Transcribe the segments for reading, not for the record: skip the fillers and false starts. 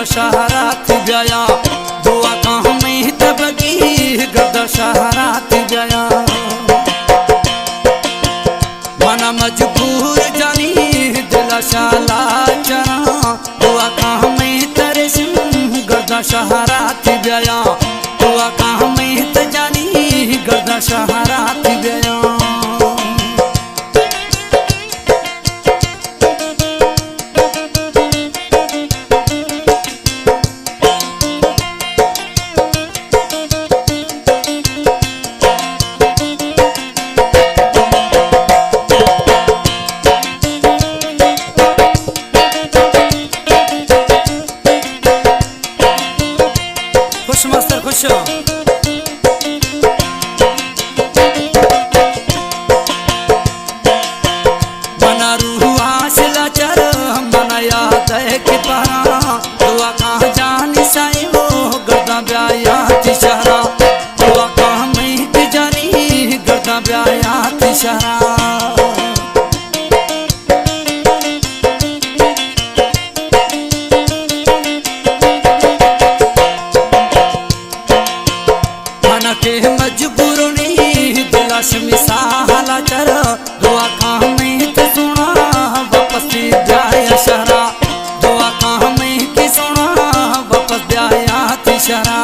गर्दा शहरा थी गया दुआ कहाँ में तबगी गर्दा शहरा थी गया मना मजबूर जानी दिला शाला चरा दुआ कहाँ में तेरे सिम गर्दा शहरा थी गया दुआ कहाँ में जानी गर्दा शहरा थी गया खुश मास्टर खुश मना रूह आसला चर मना याद है कि पारा दुआ कहाँ जानी साई वो गर्दा ब्याया थी शहरा दुआ कहाँ में की जानी गर्दा ब्याया थी शहरा के मजबूरों ने दिलाश में साहला चर दुआ कहाँ में ते सुना वापस जाया शहरा दुआ कहाँ में की सुना वापस जाया थी शहरा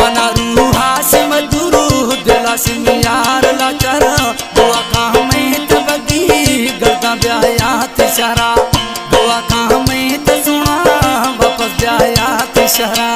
मना रूहा से मजबूरू दिलाश में यार ला चर दुआ कहाँ में ते बगी गर्दा ब्याया थी शहरा दुआ कहाँ में ते सुना वापस जाया थी शहरा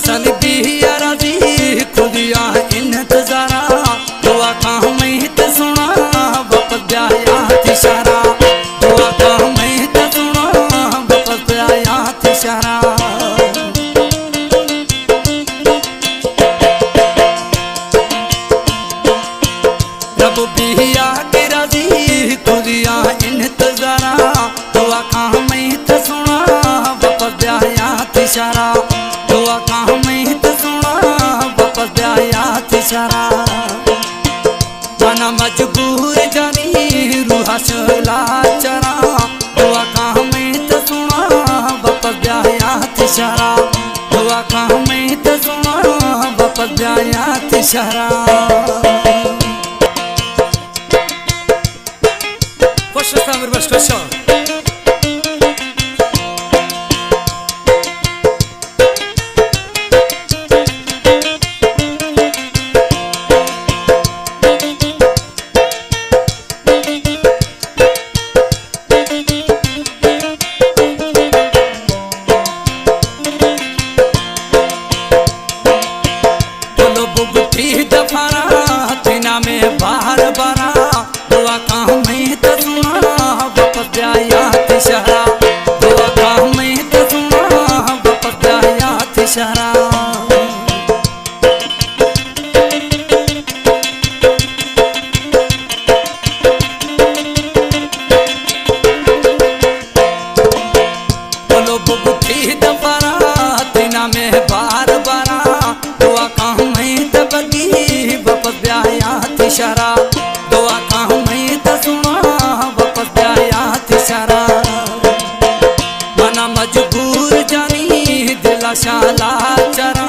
सन बिया राजी खुदिया इंतजारा दुआ कहाँ में ते सुना वापस जाया थी शहरा दुआ कहाँ में ते सुना वापस जाया थी शहरा रब बिया के राजी खुदिया इंतजारा दुआ कहाँ में ते सुना वापस जाया थी शहरा दुआ कहाँ में ते सुना वापस जाया थी शहरा मना मजबूर जानी रूहा चला चरा दुआ कहाँ में ते सुना वापस जाया थी शहरा दुआ कहाँ में ते सुना वापस जाया थी शहरा खुश सामर बस खुश में बाहर बरा दुआ कहाँ में ते सुना वापस जाया थी शहरा दुआ कहाँ में ते सुना वापस जाया थी शहरा बोलो बुबुठी दफरा तीना में बाहर बरा दुआ कहाँ में ते बगी वापस जाया थी शहरा दुआ कहाँ में ते सुना वापस जाया थी शहरा मना मजबूर जानी दिला शाला चरा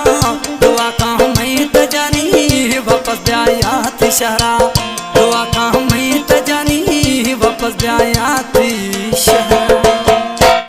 दुआ कहाँ में ते जानी वापस जाया थी शहरा दुआ कहाँ में ते जानी वापस जाया थी शहरा।